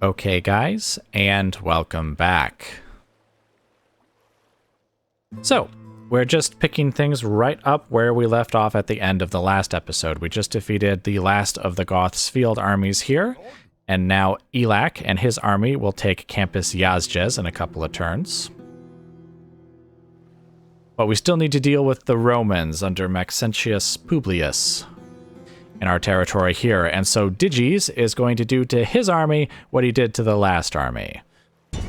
Okay, guys, and welcome back. So, we're just picking things right up where we left off at the end of the last episode. We just defeated the last of the Goths' field armies here, and now Elac and his army will take Campus Yazgez in a couple of turns. But we still need to deal with the Romans under Maxentius Publius in our territory here, and so Digis is going to do to his army what he did to the last army. And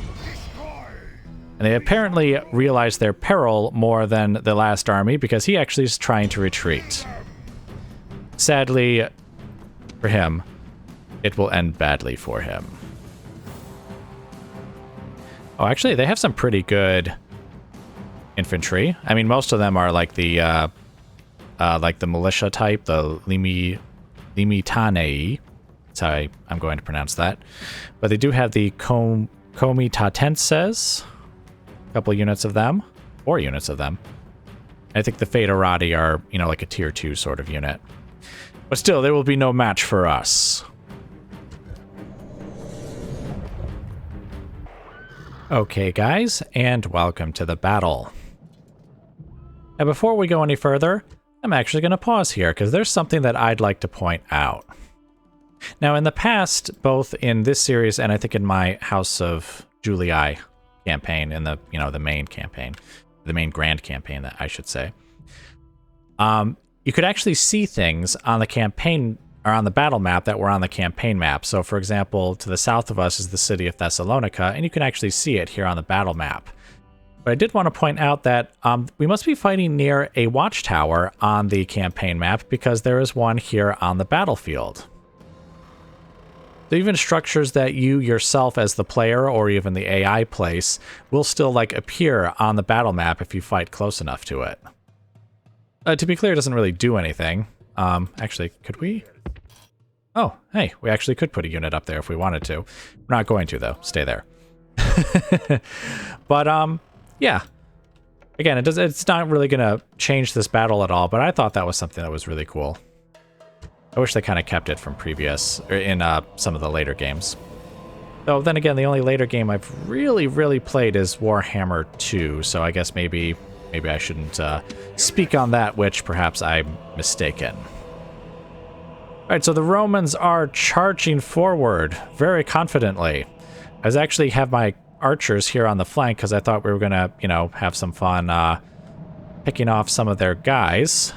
they apparently realize their peril more than the last army because he actually is trying to retreat. Sadly for him, it will end badly for him. Oh, actually, they have some pretty good infantry. I mean, most of them are like the militia type, the Limitanei. That's how I'm going to pronounce that. But they do have the Comitatenses. A couple units of them. 4 units of them. I think the Federati are, like a tier 2 sort of unit. But still, there will be no match for us. Okay, guys, and welcome to the battle. And before we go any further, I'm actually going to pause here because there's something that I'd like to point out. Now, in the past, both in this series and I think in my House of Julii campaign, in the the main campaign, the main grand campaign, that I should say, you could actually see things on the campaign or on the battle map that were on the campaign map. So, for example, to the south of us is the city of Thessalonica, and you can actually see it here on the battle map. But I did want to point out that we must be fighting near a watchtower on the campaign map because there is one here on the battlefield. So even structures that you yourself as the player or even the AI place will still appear on the battle map if you fight close enough to it. To be clear, it doesn't really do anything. Actually, could we? Oh, hey, we actually could put a unit up there if we wanted to. We're not going to, though. Stay there. But, yeah. Again, it's not really going to change this battle at all, but I thought that was something that was really cool. I wish they kind of kept it from previous, or in some of the later games. Though, then again, the only later game I've really played is Warhammer 2, so I guess maybe I shouldn't speak on that, which perhaps I'm mistaken. Alright, so the Romans are charging forward very confidently. I actually have my archers here on the flank because I thought we were going to, have some fun picking off some of their guys.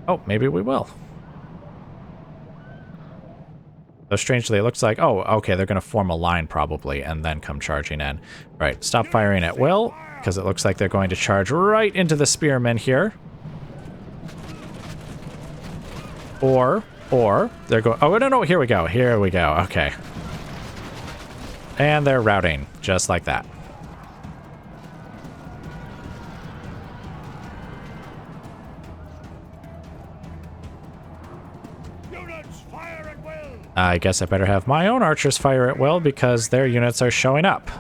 Oh, maybe we will. So strangely, it looks like, oh, okay, they're going to form a line probably and then come charging in. Right, stop firing at will, because it looks like they're going to charge right into the spearmen here. Or they're going, oh, no, here we go, okay. And they're routing, just like that. I guess I better have my own archers fire at will because their units are showing up.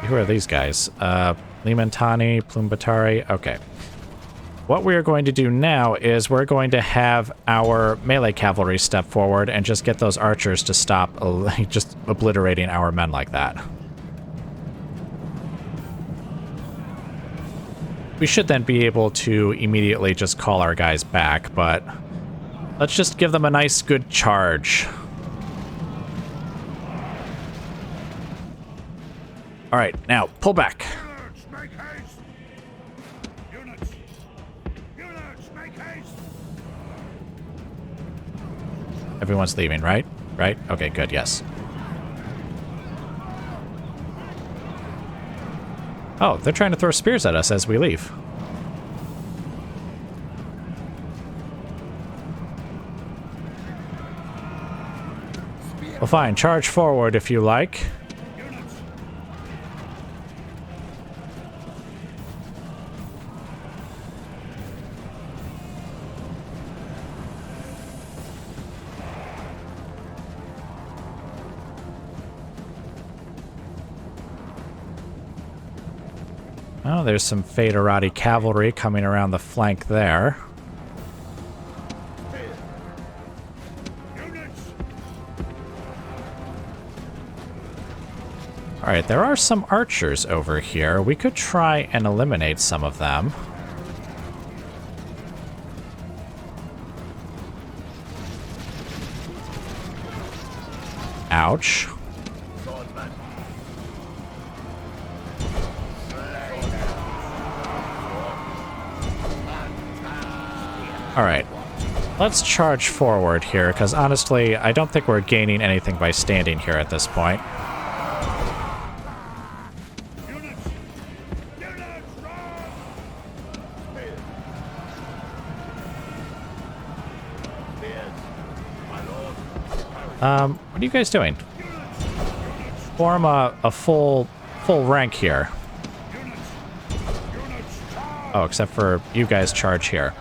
Who are these guys? Limentani, Plumbatari. Okay. What we are going to do now is we're going to have our melee cavalry step forward and just get those archers to stop just obliterating our men like that. We should then be able to immediately just call our guys back, but let's just give them a nice good charge. All right, now pull back. Everyone's leaving, right? Right? Okay, good, yes. Oh, they're trying to throw spears at us as we leave. Well, fine. Charge forward if you like. Oh, there's some Federati cavalry coming around the flank there. Alright, there are some archers over here. We could try and eliminate some of them. Ouch. Alright, let's charge forward here, because honestly, I don't think we're gaining anything by standing here at this point. What are you guys doing? Form a full rank here. Oh, except for you guys charge here.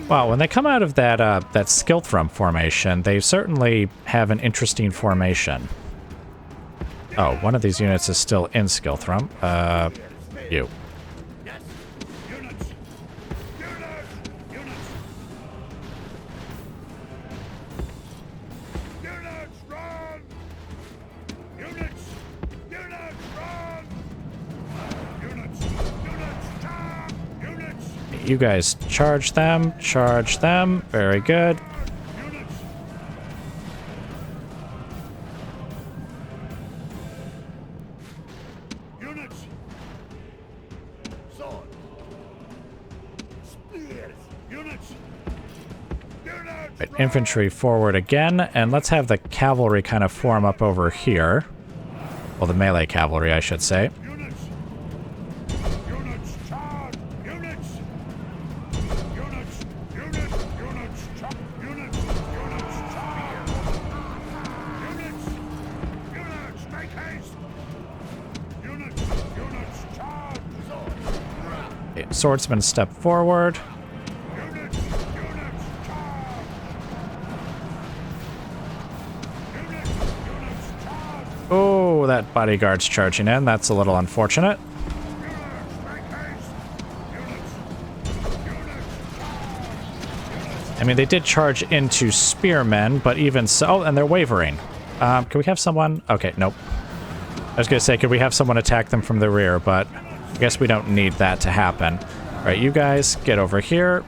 Wow, when they come out of that that skill thrum formation, they certainly have an interesting formation. Oh, one of these units is still in skill thrum. You. You guys charge them, very good. Right, infantry forward again, and let's have the cavalry kind of form up over here. Well, the melee cavalry, I should say. Swordsman step forward. Oh, that bodyguard's charging in. That's a little unfortunate. I mean, they did charge into spearmen, but even so... Oh, and they're wavering. Can we have someone... Okay, nope. I was going to say, could we have someone attack them from the rear, but... I guess we don't need that to happen. All right, you guys, get over here.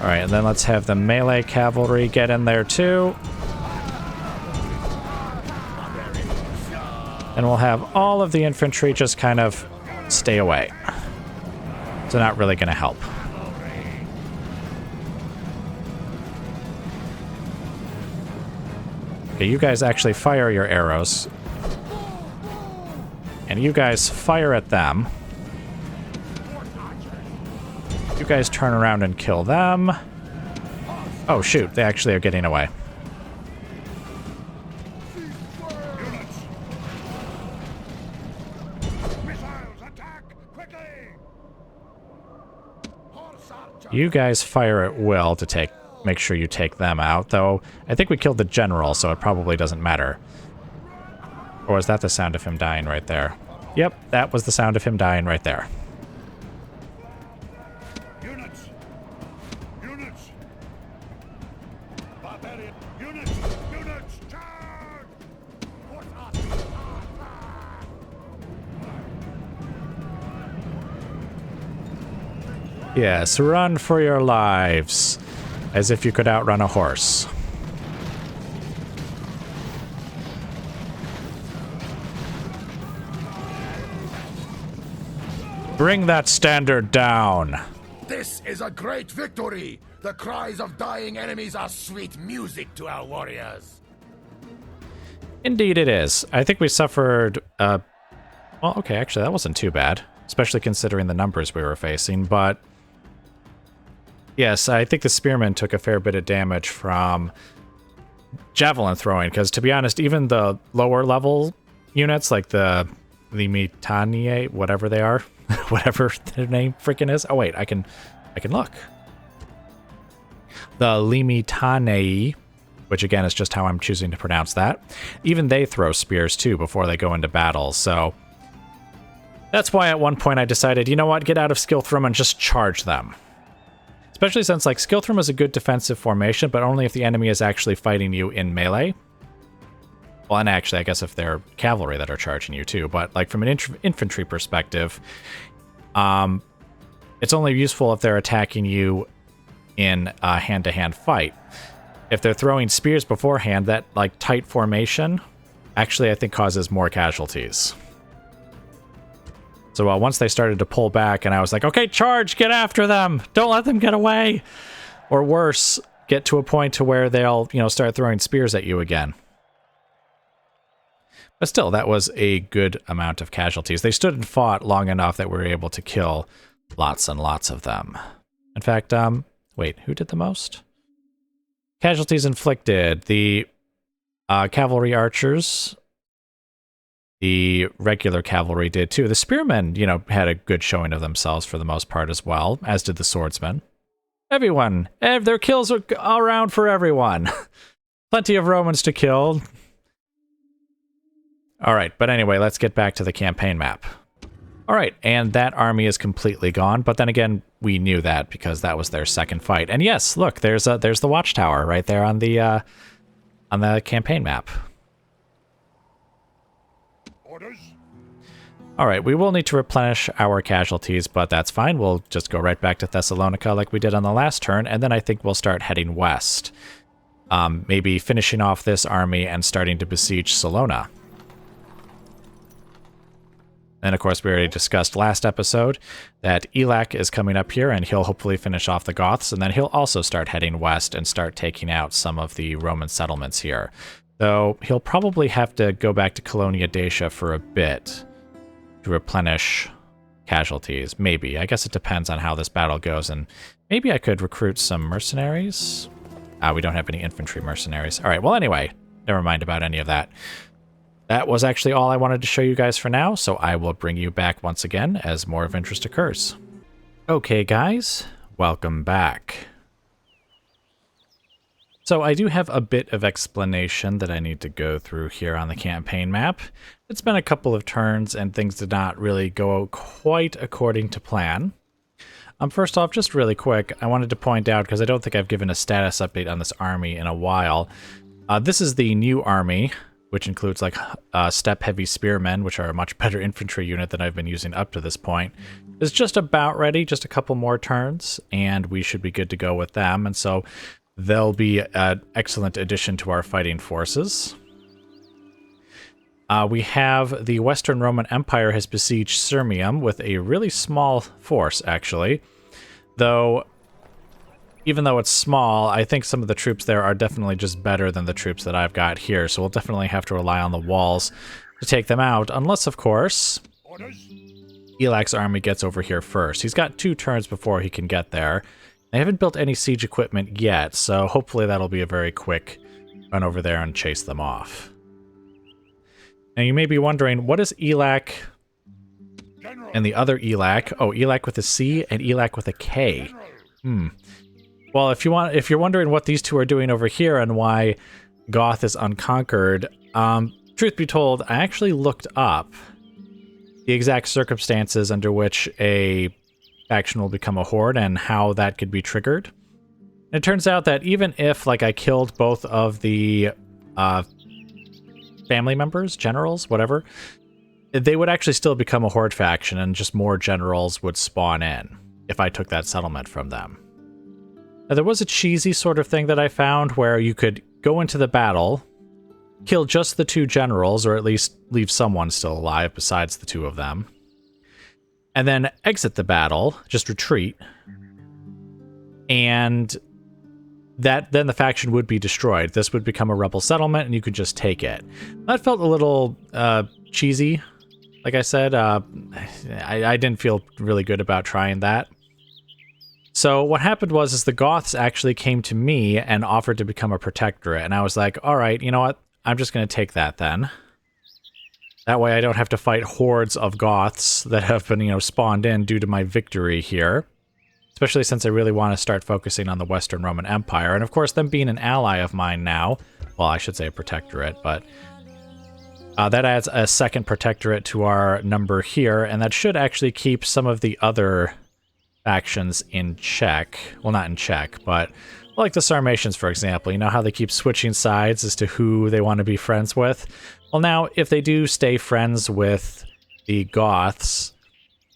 All right, and then let's have the melee cavalry get in there too. And we'll have all of the infantry just kind of stay away. So not really going to help. Okay, you guys actually fire your arrows. And you guys fire at them. You guys turn around and kill them. Oh shoot, they actually are getting away. You guys fire at will to make sure you take them out, though I think we killed the general, so it probably doesn't matter. Or was that the sound of him dying right there? Yep, that was the sound of him dying right there. Units! Units! Barbarian! Units! Units! Charge! Yes, run for your lives. As if you could outrun a horse. Bring that standard down. This is a great victory! The cries of dying enemies are sweet music to our warriors. Indeed it is. I think we suffered, well, okay, actually that wasn't too bad. Especially considering the numbers we were facing, but... Yes, I think the spearmen took a fair bit of damage from javelin throwing, because to be honest, even the lower level units, like the Mitanie, whatever they are, Whatever their name freaking is. Oh wait, I can look. The Limitanei, which again is just how I'm choosing to pronounce that. Even they throw spears too before they go into battle, so that's why at one point I decided, you know what, get out of Skilthrum and just charge them. Especially since, like, Skilthrum is a good defensive formation, but only if the enemy is actually fighting you in melee. Well, and actually, I guess if they're cavalry that are charging you too, but, like, from an infantry perspective, it's only useful if they're attacking you in a hand-to-hand fight. If they're throwing spears beforehand, that, like, tight formation actually, I think, causes more casualties. So once they started to pull back, and I was like, okay, charge, get after them. Don't let them get away. Or worse, get to a point to where they'll, start throwing spears at you again. But still, that was a good amount of casualties. They stood and fought long enough that we were able to kill lots and lots of them. In fact, wait, who did the most? Casualties inflicted. The cavalry archers... The regular cavalry did too. The spearmen, had a good showing of themselves for the most part as well, as did the swordsmen. Everyone, their kills are all around for everyone. Plenty of Romans to kill. All right, but anyway, let's get back to the campaign map. All right, and that army is completely gone, but then again, we knew that because that was their second fight. And yes, look, there's the watchtower right there on the campaign map. All right, we will need to replenish our casualties, but that's fine. We'll just go right back to Thessalonica like we did on the last turn, and then I think we'll start heading west. Maybe finishing off this army and starting to besiege Salona. And of course, we already discussed last episode that Elac is coming up here, and he'll hopefully finish off the Goths, and then he'll also start heading west and start taking out some of the Roman settlements here. Though he'll probably have to go back to Colonia Dacia for a bit to replenish casualties. Maybe. I guess it depends on how this battle goes, and maybe I could recruit some mercenaries. We don't have any infantry mercenaries. All right, well, anyway, never mind about any of that. That was actually all I wanted to show you guys for now, so I will bring you back once again as more of interest occurs. Okay, guys, welcome back. So I do have a bit of explanation that I need to go through here on the campaign map. It's been a couple of turns and things did not really go quite according to plan. First off, just really quick, I wanted to point out, because I don't think I've given a status update on this army in a while. This is the new army, which includes like step-heavy spearmen, which are a much better infantry unit than I've been using up to this point. It's just about ready, just a couple more turns, and we should be good to go with them. And so they'll be an excellent addition to our fighting forces. We have the Western Roman Empire has besieged Sirmium with a really small force, actually. Though, even though it's small, I think some of the troops there are definitely just better than the troops that I've got here, so we'll definitely have to rely on the walls to take them out, unless, of course, Elac's army gets over here first. He's got 2 turns before he can get there. They haven't built any siege equipment yet, so hopefully that'll be a very quick run over there and chase them off. Now you may be wondering, what is Elac and the other Elac? Oh, Elac with a C and Elac with a K. Well, if you're wondering what these two are doing over here and why Goth is unconquered, truth be told, I actually looked up the exact circumstances under which a faction will become a horde and how that could be triggered. And it turns out that even if, like, I killed both of the family members, generals, whatever, they would actually still become a horde faction and just more generals would spawn in if I took that settlement from them. Now, there was a cheesy sort of thing that I found where you could go into the battle, kill just the 2 generals, or at least leave someone still alive besides the 2 of them, and then exit the battle, just retreat, and then the faction would be destroyed. This would become a rebel settlement, and you could just take it. That felt a little cheesy. Like I said, I didn't feel really good about trying that. So what happened was the Goths actually came to me and offered to become a protectorate, and I was like, all right, you know what? I'm just going to take that then. That way I don't have to fight hordes of Goths that have been, spawned in due to my victory here. Especially since I really want to start focusing on the Western Roman Empire. And of course, them being an ally of mine now, well, I should say a protectorate, but that adds a second protectorate to our number here, and that should actually keep some of the other factions in check. Well, not in check, but like the Sarmatians, for example. You know how they keep switching sides as to who they want to be friends with? Well, now, if they do stay friends with the Goths,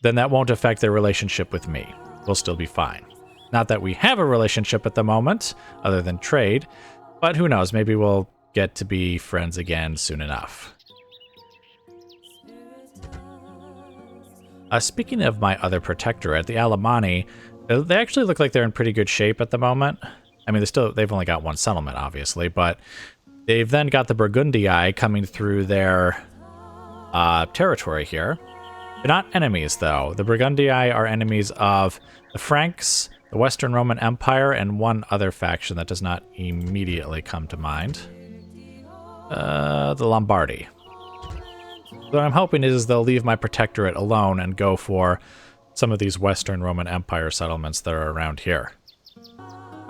then that won't affect their relationship with me. We'll still be fine. Not that we have a relationship at the moment, other than trade, but who knows, maybe we'll get to be friends again soon enough. Speaking of my other protectorate, the Alemanni, they actually look like they're in pretty good shape at the moment. I mean, they've only got one settlement, obviously, but they've then got the Burgundii coming through their territory here. They're not enemies, though. The Burgundii are enemies of the Franks, the Western Roman Empire, and one other faction that does not immediately come to mind. The Lombardi. What I'm hoping is they'll leave my protectorate alone and go for some of these Western Roman Empire settlements that are around here.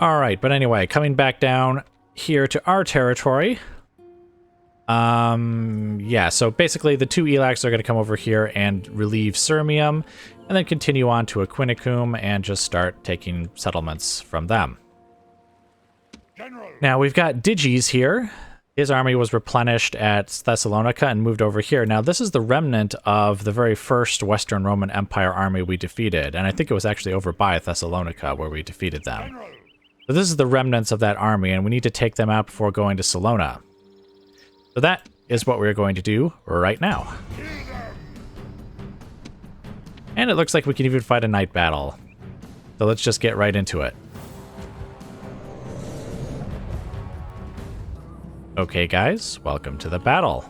Alright, but anyway, coming back down here to our territory. Yeah, so basically the two Elacs are going to come over here and relieve Sirmium, and then continue on to Aquinicum and just start taking settlements from them. General. Now, we've got Digis here. His army was replenished at Thessalonica and moved over here. Now, this is the remnant of the very first Western Roman Empire army we defeated, and I think it was actually over by Thessalonica where we defeated them. General. So this is the remnants of that army, and we need to take them out before going to Salona. So that is what we're going to do right now. And it looks like we can even fight a night battle. So let's just get right into it. Okay, guys, welcome to the battle.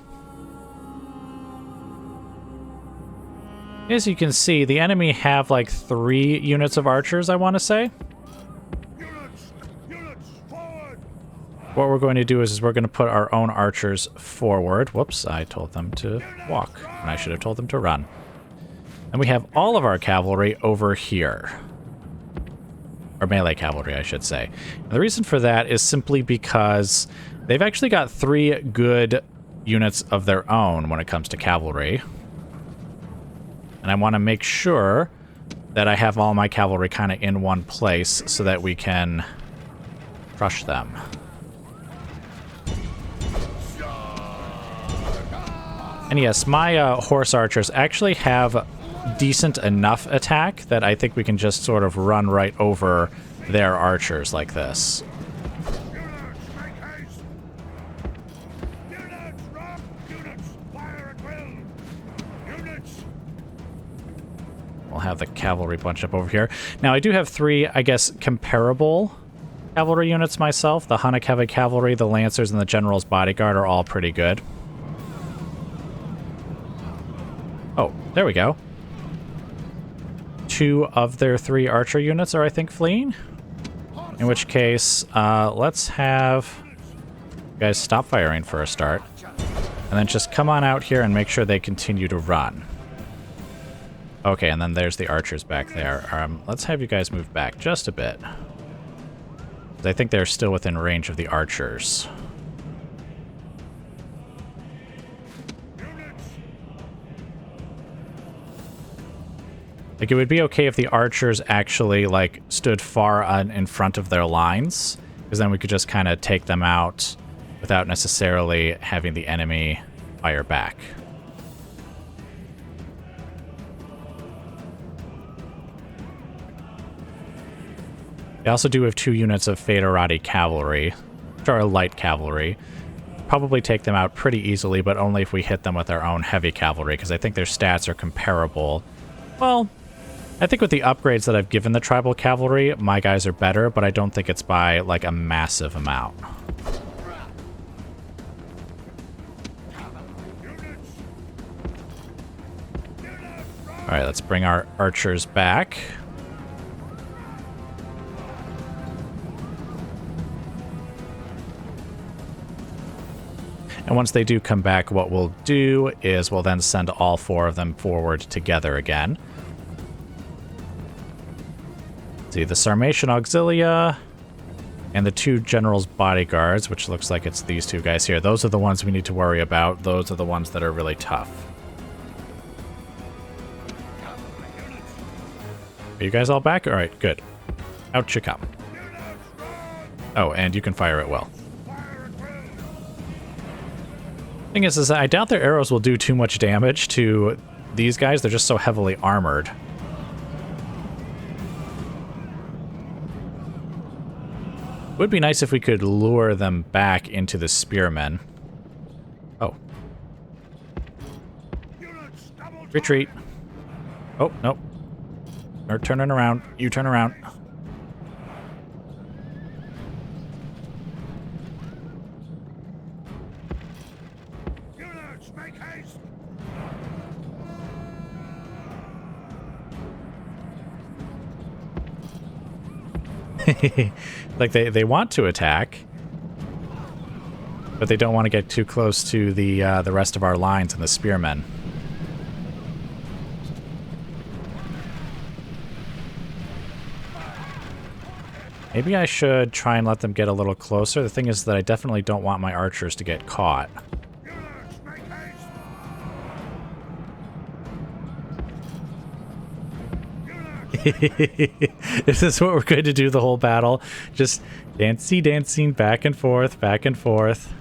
As you can see, the enemy have like 3 units of archers, I want to say. What we're going to do is we're going to put our own archers forward. Whoops, I told them to walk, and I should have told them to run. And we have all of our cavalry over here. Or melee cavalry, I should say. And the reason for that is simply because they've actually got 3 good units of their own when it comes to cavalry. And I want to make sure that I have all my cavalry kind of in one place so that we can crush them. And yes, my horse archers actually have decent enough attack that I think we can just sort of run right over their archers like this. We'll have the cavalry bunch up over here. Now, I do have 3, I guess, comparable cavalry units myself. The Hunnic Heavy Cavalry, the Lancers, and the General's Bodyguard are all pretty good. Oh, there we go. 2 of their 3 archer units are, I think, fleeing. In which case, let's have you guys stop firing for a start. And then just come on out here and make sure they continue to run. Okay, and then there's the archers back there. Let's have you guys move back just a bit. I think they're still within range of the archers. Like, it would be okay if the archers actually, like, stood far in front of their lines, because then we could just kind of take them out without necessarily having the enemy fire back. We also do have 2 units of Federati cavalry, which are light cavalry. Probably take them out pretty easily, but only if we hit them with our own heavy cavalry, because I think their stats are comparable. Well, I think with the upgrades that I've given the tribal cavalry, my guys are better, but I don't think it's by, like, a massive amount. Alright, let's bring our archers back. And once they do come back, what we'll do is we'll then send all 4 of them forward together again. See, the Sarmatian Auxilia and the 2 generals' bodyguards, which looks like it's these 2 guys here. Those are the ones we need to worry about. Those are the ones that are really tough. Are you guys all back? All right, good. Out you come. Oh, and you can fire at will. Thing is I doubt their arrows will do too much damage to these guys. They're just so heavily armored. It would be nice if we could lure them back into the spearmen. Oh. Retreat. Oh, nope. They're turning around. You turn around. Units, make haste! Like they want to attack, but they don't want to get too close to the rest of our lines and the spearmen. Maybe I should try and let them get a little closer. The thing is that I definitely don't want my archers to get caught. Units, make haste! This is what we're going to do the whole battle. Just dancing back and forth, back and forth.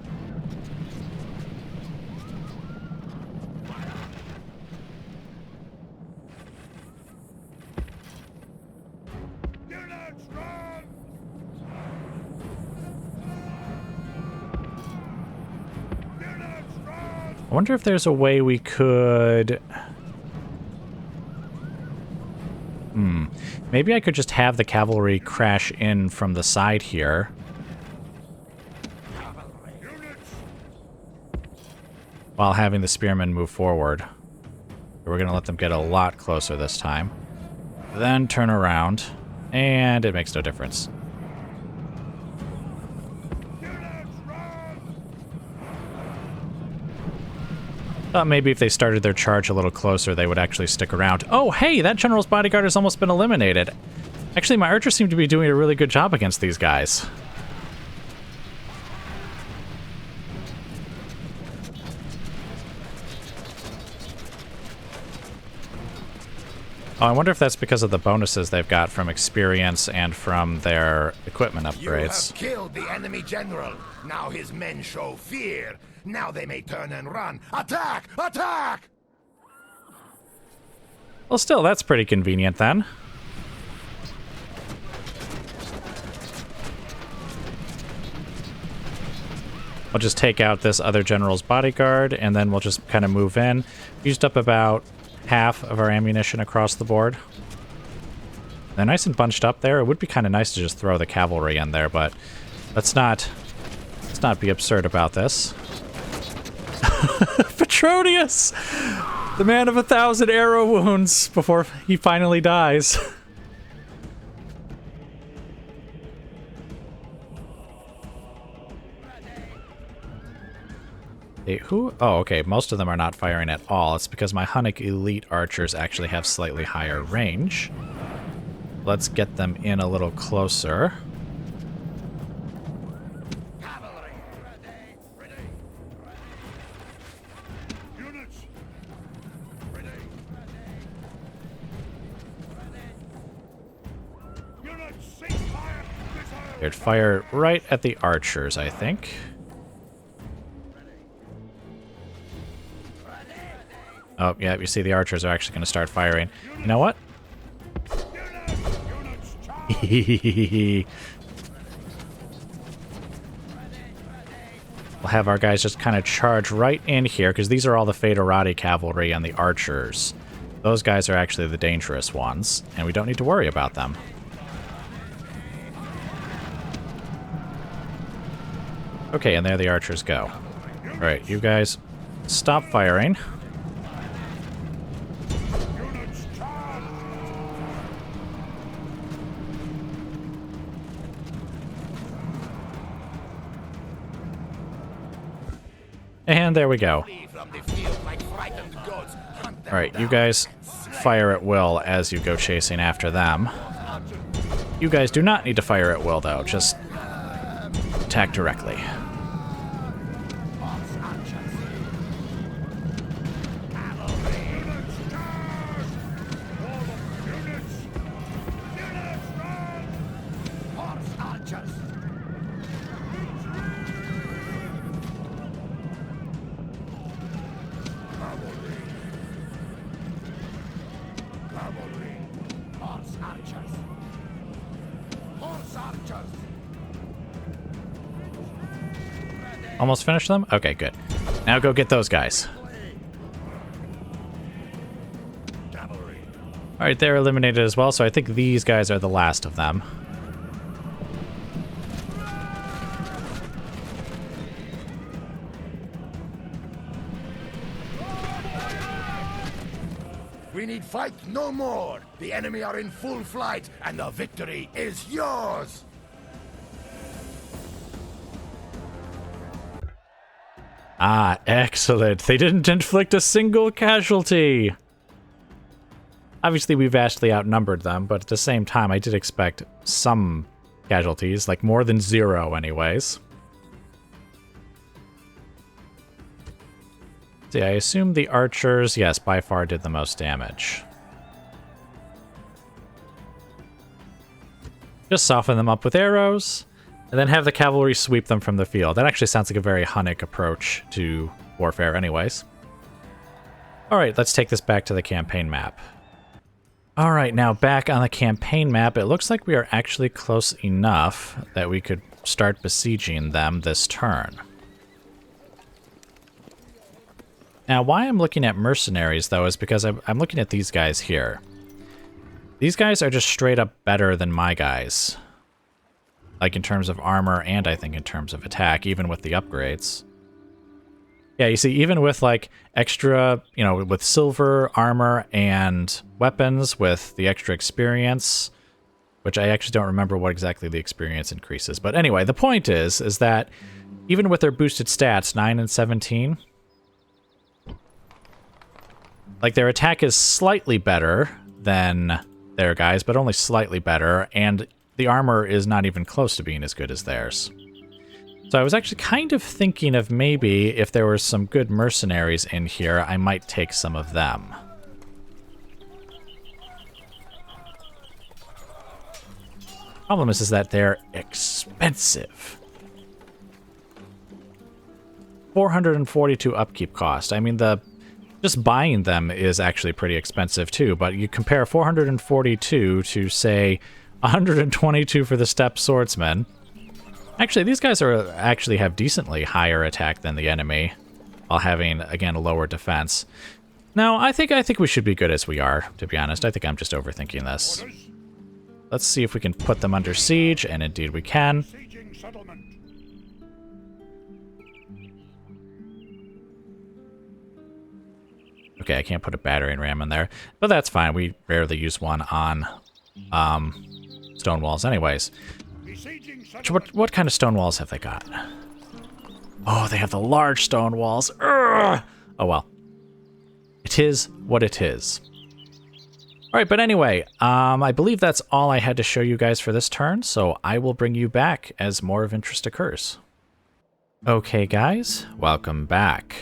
Units, run! Units, run! I wonder if there's a way we could... Maybe I could just have the cavalry crash in from the side here. While having the spearmen move forward. We're going to let them get a lot closer this time. Then turn around. And it makes no difference. Thought maybe if they started their charge a little closer, they would actually stick around. Oh, hey, that general's bodyguard has almost been eliminated. Actually, my archers seem to be doing a really good job against these guys. Oh, I wonder if that's because of the bonuses they've got from experience and from their equipment upgrades. You have killed the enemy general. Now his men show fear. Now they may turn and run. Attack! Attack! Well, still, that's pretty convenient then. I'll just take out this other general's bodyguard, and then we'll just kind of move in. Used up about half of our ammunition across the board. They're nice and bunched up there. It would be kind of nice to just throw the cavalry in there, but let's not be absurd about this. Petronius! The man of 1,000 arrow wounds before he finally dies. Hey, who? Oh, okay. Most of them are not firing at all. It's because my Hunnic elite archers actually have slightly higher range. Let's get them in a little closer. They'd fire right at the archers, I think. Oh, yeah, you see the archers are actually going to start firing. You know what? We'll have our guys just kind of charge right in here, because these are all the Federati cavalry and the archers. Those guys are actually the dangerous ones, and we don't need to worry about them. Okay, and there the archers go. Alright, you guys stop firing. And there we go. Flee from the field like frightened goats. Hunt them Alright, you down guys and fire at will as you go chasing after them. You guys do not need to fire at will, though. Just attack directly. Almost finished them? Okay, good. Now go get those guys. Alright, they're eliminated as well, so I think these guys are the last of them. We need fight no more. The enemy are in full flight, and the victory is yours. Ah, excellent. They didn't inflict a single casualty. Obviously, we vastly outnumbered them, but at the same time, I did expect some casualties, like more than 0 anyways. See, I assume the archers, yes, by far did the most damage. Just soften them up with arrows, and then have the cavalry sweep them from the field. That actually sounds like a very Hunnic approach to warfare anyways. Alright, let's take this back to the campaign map. Alright, now back on the campaign map, it looks like we are actually close enough that we could start besieging them this turn. Now, why I'm looking at mercenaries, though, is because I'm looking at these guys here. These guys are just straight up better than my guys. Like, in terms of armor, and I think in terms of attack, even with the upgrades. Yeah, you see, even with, like, extra, you know, with silver, armor, and weapons, with the extra experience, which I actually don't remember what exactly the experience increases. But anyway, the point is that even with their boosted stats, 9 and 17, like, their attack is slightly better than their guys, but only slightly better, and the armor is not even close to being as good as theirs. So I was actually kind of thinking of maybe if there were some good mercenaries in here, I might take some of them. Problem is that they're expensive. 442 upkeep cost. I mean, just buying them is actually pretty expensive too, but you compare 442 to, say, 122 for the steppe swordsman. Actually, these guys actually have decently higher attack than the enemy, while having, again, a lower defense. No, I think we should be good as we are, to be honest. I think I'm just overthinking this. Let's see if we can put them under siege, and indeed we can. Okay, I can't put a battering ram in there, but that's fine. We rarely use one on stone walls anyways. What kind of stone walls have they got? Oh, they have the large stone walls. Urgh! Oh well. It is what it is. Alright, but anyway, I believe that's all I had to show you guys for this turn, so I will bring you back as more of interest occurs. Okay guys, welcome back.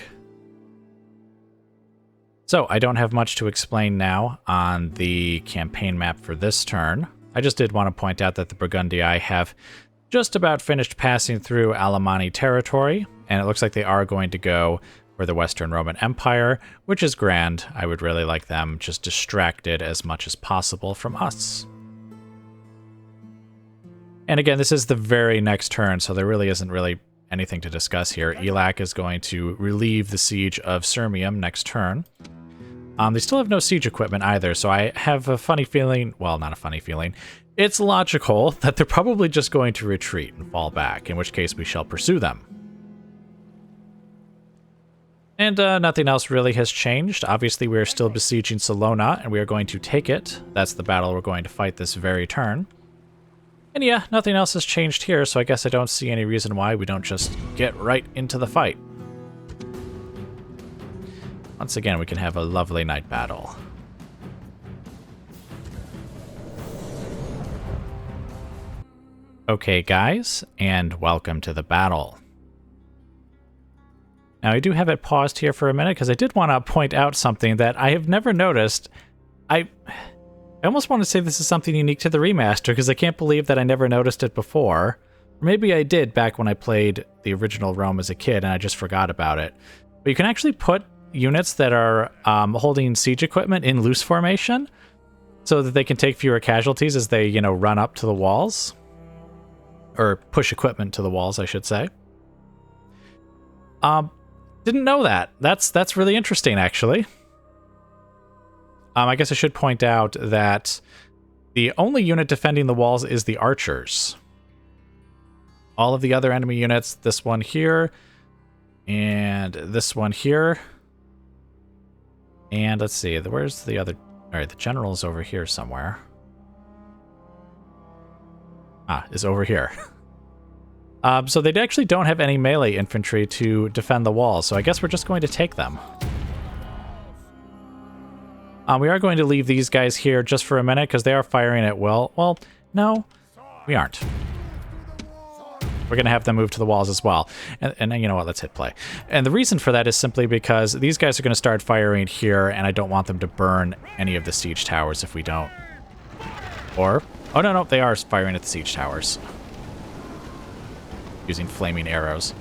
So, I don't have much to explain now on the campaign map for this turn. I just did want to point out that the Burgundii have just about finished passing through Alemanni territory, and it looks like they are going to go for the Western Roman Empire, which is grand. I would really like them just distracted as much as possible from us. And again, this is the very next turn, so there really isn't anything to discuss here. Elac is going to relieve the siege of Sirmium next turn. They still have no siege equipment either, so I have a funny feeling, well, not a funny feeling, it's logical that they're probably just going to retreat and fall back, in which case we shall pursue them. And nothing else really has changed. Obviously, we are still besieging Salona, and we are going to take it. That's the battle we're going to fight this very turn. And yeah, nothing else has changed here, so I guess I don't see any reason why we don't just get right into the fight. Once again, we can have a lovely night battle. Okay, guys, and welcome to the battle. Now, I do have it paused here for a minute because I did want to point out something that I have never noticed. I almost want to say this is something unique to the remaster because I can't believe that I never noticed it before. Or maybe I did back when I played the original Rome as a kid and I just forgot about it. But you can actually put units that are holding siege equipment in loose formation so that they can take fewer casualties as they, run up to the walls. Or push equipment to the walls, I should say. Didn't know that. That's really interesting, actually. I guess I should point out that the only unit defending the walls is the archers. All of the other enemy units, this one here, and this one here. And let's see, where's the other... Alright, the general's over here somewhere. Is over here. So they actually don't have any melee infantry to defend the walls, so I guess we're just going to take them. We are going to leave these guys here just for a minute because they are firing at will. Well, no, we aren't. We're going to have them move to the walls as well. And you know what, let's hit play. And the reason for that is simply because these guys are going to start firing here, and I don't want them to burn any of the siege towers if we don't. Or, oh no, they are firing at the siege towers. Using flaming arrows.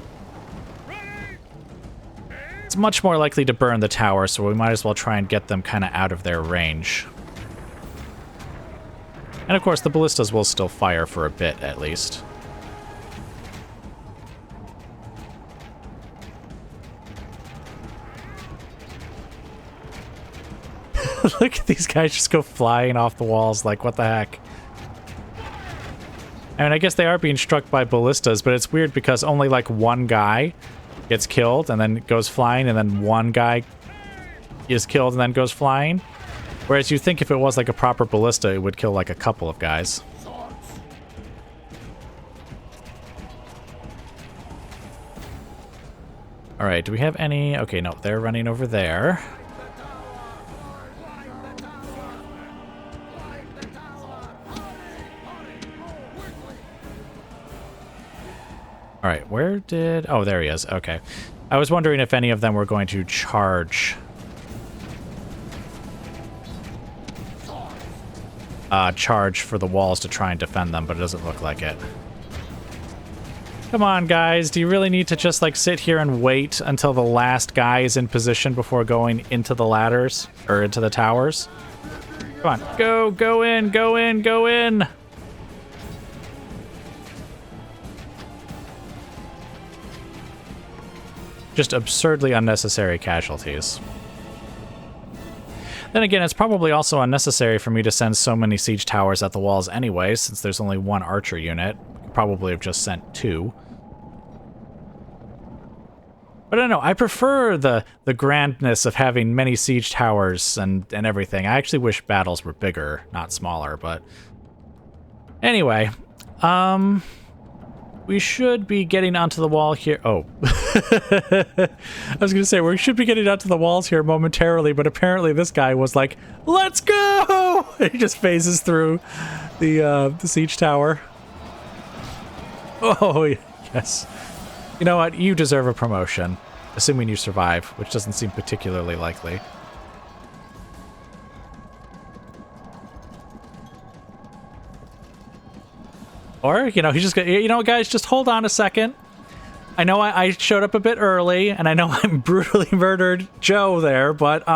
It's much more likely to burn the tower, so we might as well try and get them kind of out of their range. And of course, the ballistas will still fire for a bit, at least. Look at these guys just go flying off the walls, like, what the heck? I mean, I guess they are being struck by ballistas, but it's weird because only, like, one guy gets killed and then goes flying, and then one guy is killed and then goes flying. Whereas you think if it was, like, a proper ballista, it would kill, like, a couple of guys. Alright, do we have any... Okay, no, they're running over there. Alright, where did... Oh, there he is. Okay. I was wondering if any of them were going to charge... charge for the walls to try and defend them, but it doesn't look like it. Come on, guys. Do you really need to just, like, sit here and wait until the last guy is in position before going into the ladders? Or into the towers? Come on. Go in, go in, go in! Just absurdly unnecessary casualties. Then again, it's probably also unnecessary for me to send so many siege towers at the walls anyway, since there's only one archer unit. Probably have just sent 2. But I don't know, I prefer the grandness of having many siege towers and everything. I actually wish battles were bigger, not smaller, but... Anyway, we should be getting onto the wall here. Oh. I was going to say, we should be getting onto the walls here momentarily, but apparently this guy was like, let's go! He just phases through the siege tower. Oh, yes. You know what? You deserve a promotion, assuming you survive, which doesn't seem particularly likely. Or, you know, he's just gonna, you know, guys, just hold on a second. I know I showed up a bit early, and I know I'm brutally murdered Joe there, but,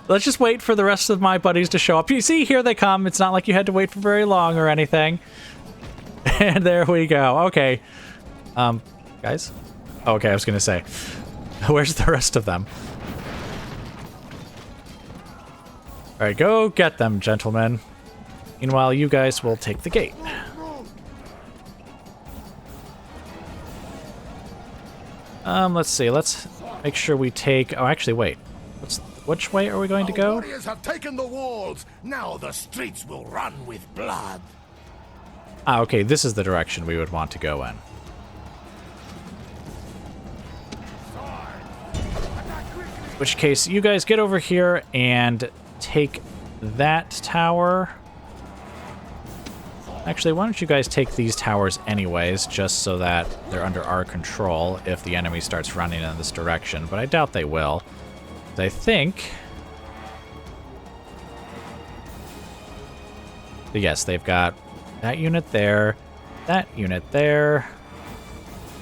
let's just wait for the rest of my buddies to show up. You see, here they come. It's not like you had to wait for very long or anything. And there we go. Okay. Guys? Oh, okay, I was gonna say. Where's the rest of them? Alright, go get them, gentlemen. Meanwhile, you guys will take the gate. Let's see. Let's make sure we take... Oh, actually, wait. Which way are we going to go? Our warriors have taken the walls. Now the streets will run with blood. Ah, okay. This is the direction we would want to go in. which case, you guys get over here and take that tower. Actually, why don't you guys take these towers anyways, just so that they're under our control if the enemy starts running in this direction, but I doubt they will. I think... yes, they've got that unit there, that unit there,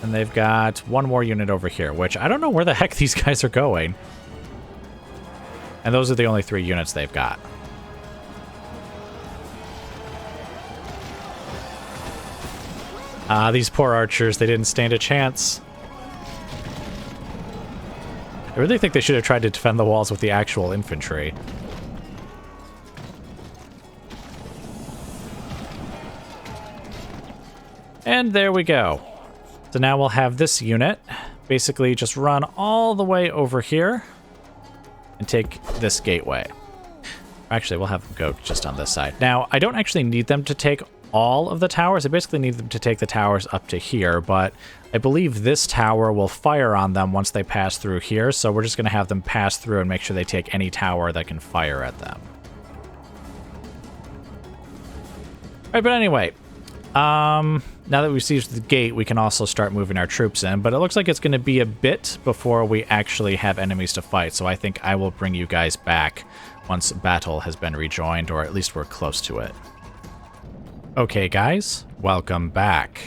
and they've got one more unit over here, which I don't know where the heck these guys are going. And those are the only 3 units they've got. These poor archers, they didn't stand a chance. I really think they should have tried to defend the walls with the actual infantry. And there we go. So now we'll have this unit basically just run all the way over here and take this gateway. Actually, we'll have them go just on this side. Now, I don't actually need them to take all of the towers. I basically need them to take the towers up to here, but I believe this tower will fire on them once they pass through here, so we're just going to have them pass through and make sure they take any tower that can fire at them. Alright, but anyway, now that we've seized the gate, we can also start moving our troops in, but it looks like it's going to be a bit before we actually have enemies to fight, so I think I will bring you guys back once battle has been rejoined, or at least we're close to it. Okay, guys, welcome back.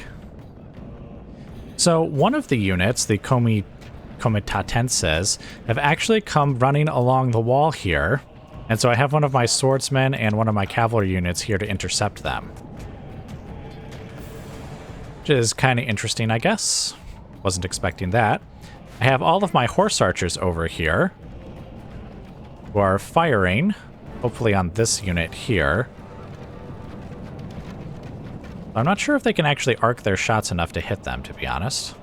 So one of the units, the Comitatenses, have actually come running along the wall here, and so I have one of my swordsmen and one of my cavalry units here to intercept them. Which is kind of interesting, I guess. Wasn't expecting that. I have all of my horse archers over here who are firing, hopefully on this unit here. I'm not sure if they can actually arc their shots enough to hit them, to be honest.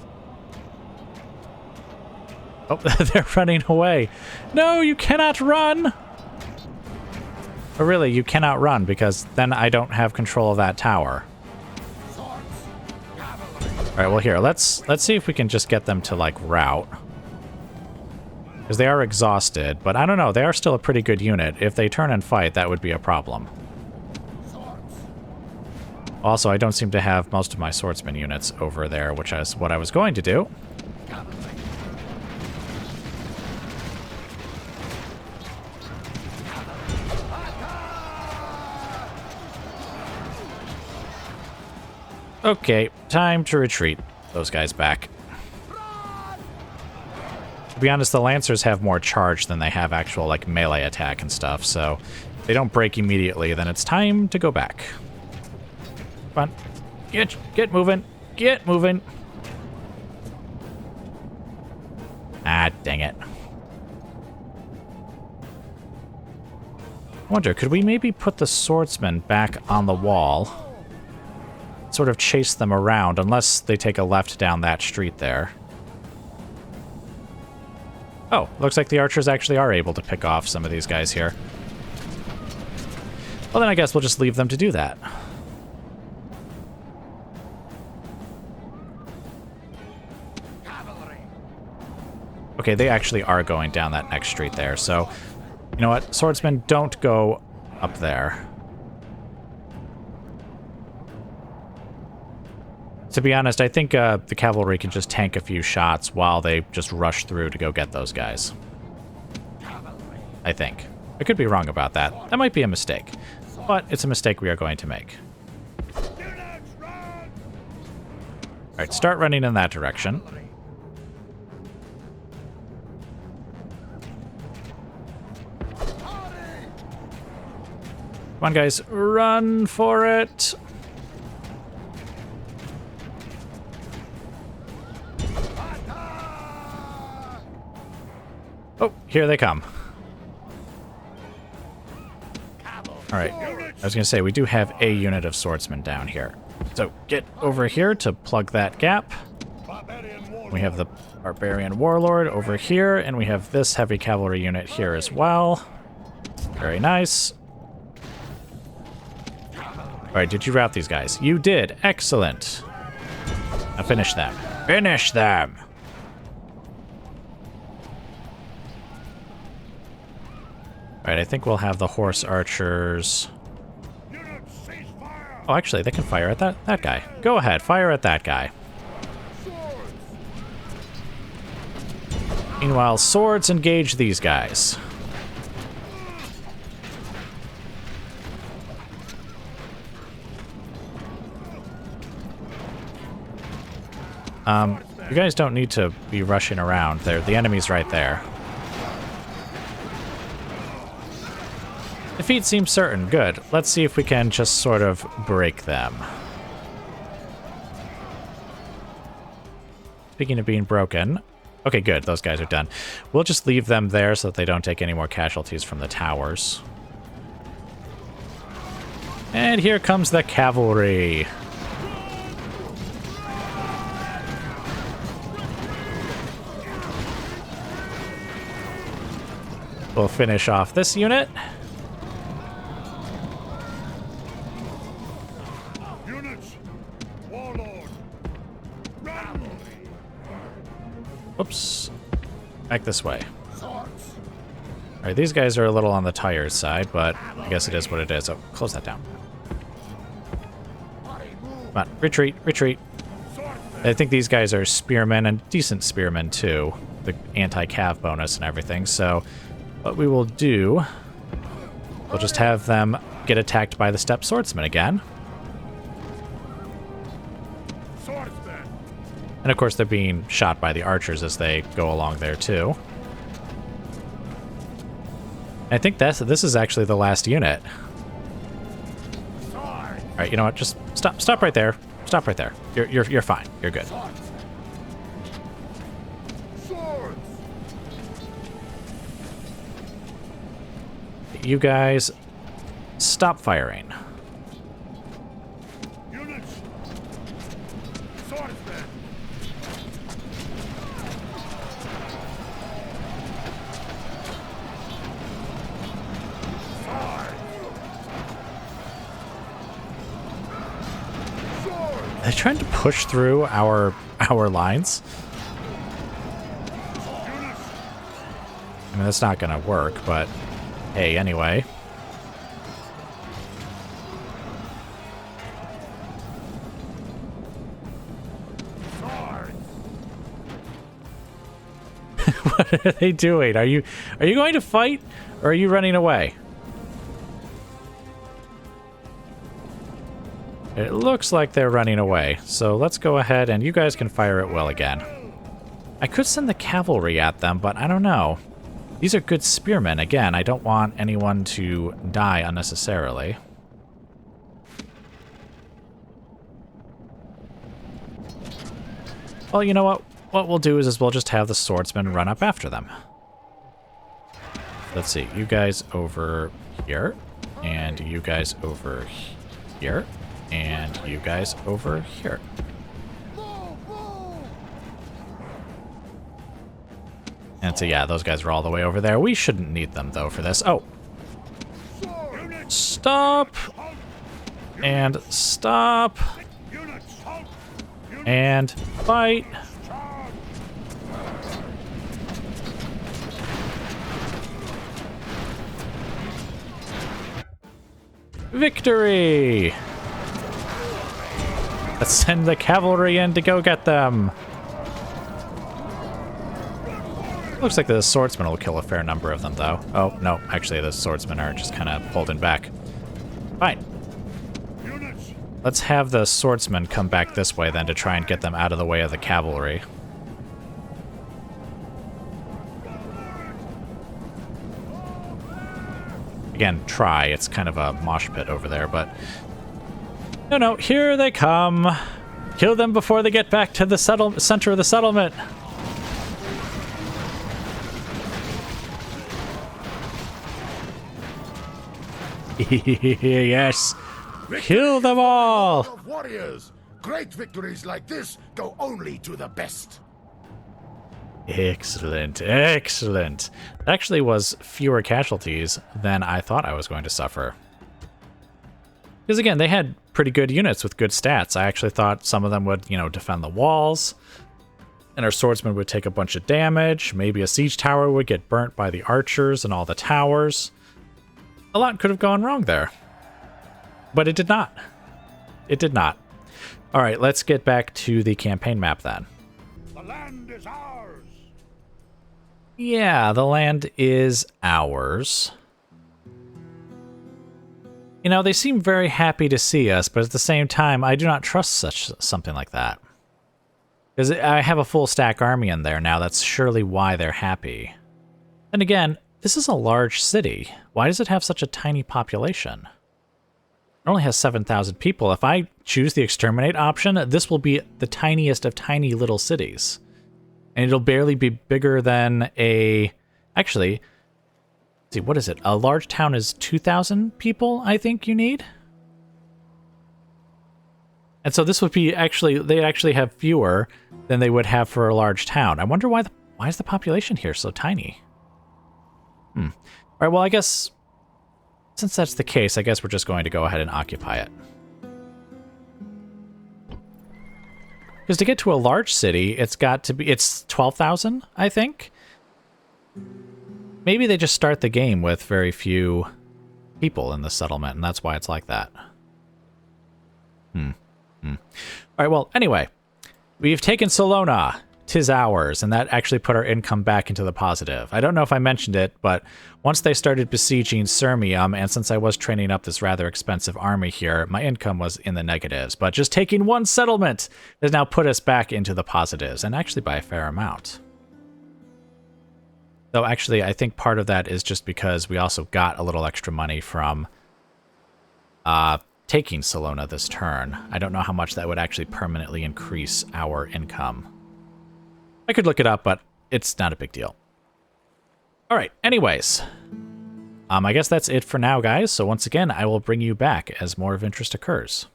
Oh, they're running away. No, you cannot run! But really, you cannot run, because then I don't have control of that tower. Alright, well here, let's see if we can just get them to, like, rout. Because they are exhausted, but I don't know, they are still a pretty good unit. If they turn and fight, that would be a problem. Also, I don't seem to have most of my swordsman units over there, which is what I was going to do. Okay, time to retreat those guys back. To be honest, the Lancers have more charge than they have actual, like, melee attack and stuff, so if they don't break immediately, then it's time to go back. Come on. Get moving. Get moving. Ah, dang it. I wonder, could we maybe put the swordsman back on the wall? Sort of chase them around, unless they take a left down that street there. Oh, looks like the archers actually are able to pick off some of these guys here. Well, then I guess we'll just leave them to do that. Okay, they actually are going down that next street there, so... You know what? Swordsmen, don't go up there. To be honest, I think the cavalry can just tank a few shots while they just rush through to go get those guys. I think. I could be wrong about that. That might be a mistake. But it's a mistake we are going to make. Alright, start running in that direction. Come on, guys. Run for it. Oh, here they come. Alright. I was going to say, we do have a unit of swordsmen down here. So, get over here to plug that gap. We have the Barbarian Warlord over here, and we have this heavy cavalry unit here as well. Very nice. Alright, did you rout these guys? You did. Excellent. Now finish them. Finish them! Alright, I think we'll have the horse archers. Oh, actually, they can fire at that guy. Go ahead, fire at that guy. Meanwhile, swords engage these guys. You guys don't need to be rushing around. The enemy's right there. Defeat seems certain. Good. Let's see if we can just sort of break them. Speaking of being broken... Okay, good. Those guys are done. We'll just leave them there so that they don't take any more casualties from the towers. And here comes the cavalry. We'll finish off this unit. Oops. Back this way. Alright, these guys are a little on the tired side, but I guess it is what it is. Oh, close that down. Come on, retreat, retreat. I think these guys are spearmen, and decent spearmen too. The anti-cav bonus and everything, so what we will do, we'll just have them get attacked by the steppe swordsman again. And of course they're being shot by the archers as they go along there too. I think this is actually the last unit. Alright, you know what? Just stop right there. Stop right there. You're fine. You're good. You guys stop firing. They're trying to push through our lines. I mean, that's not gonna work, but hey, anyway. What are they doing? Are you going to fight, or are you running away? It looks like they're running away, so let's go ahead and you guys can fire at will again. I could send the cavalry at them, but I don't know. These are good spearmen. Again, I don't want anyone to die unnecessarily. Well, you know what? What we'll do is we'll just have the swordsmen run up after them. Let's see. You guys over here, and you guys over here. And you guys over here. And so yeah, those guys are all the way over there. We shouldn't need them though for this. Oh. Stop. And stop. And fight. Victory! Let's send the cavalry in to go get them. Looks like the swordsman will kill a fair number of them, though. Oh, no. Actually, the swordsmen are just kind of holding back. Fine. Let's have the swordsmen come back this way, then, to try and get them out of the way of the cavalry. Again, try. It's kind of a mosh pit over there, but... No, here they come. Kill them before they get back to the center of the settlement. Yes. Kill them all. Warriors. Great victories like this go only to the best. Excellent, excellent. It actually was fewer casualties than I thought I was going to suffer. Because again, they had pretty good units with good stats. I actually thought some of them would, defend the walls, and our swordsmen would take a bunch of damage. Maybe a siege tower would get burnt by the archers and all the towers. A lot could have gone wrong there. But it did not. It did not. All right, let's get back to the campaign map then. The land is ours. Yeah, the land is ours. You know, they seem very happy to see us, but at the same time, I do not trust something like that. Because I have a full stack army in there now, that's surely why they're happy. And again, this is a large city. Why does it have such a tiny population? It only has 7,000 people. If I choose the exterminate option, this will be the tiniest of tiny little cities. And it'll barely be bigger than a... Actually, let's see, what is it? A large town is 2,000 people, I think you need? And so this would be actually... They'd actually have fewer than they would have for a large town. I wonder why is the population here so tiny? All right, well, I guess... Since that's the case, I guess we're just going to go ahead and occupy it. Because to get to a large city, it's 12,000, I think? Maybe they just start the game with very few people in the settlement, and that's why it's like that. All right, well, anyway. We've taken Salona. 'Tis ours, and that actually put our income back into the positive. I don't know if I mentioned it, but once they started besieging Sirmium, and since I was training up this rather expensive army here, my income was in the negatives. But just taking one settlement has now put us back into the positives, and actually by a fair amount. Though actually, I think part of that is just because we also got a little extra money from taking Salona this turn. I don't know how much that would actually permanently increase our income. I could look it up, but it's not a big deal. All right, anyways. I guess that's it for now, guys. So once again, I will bring you back as more of interest occurs.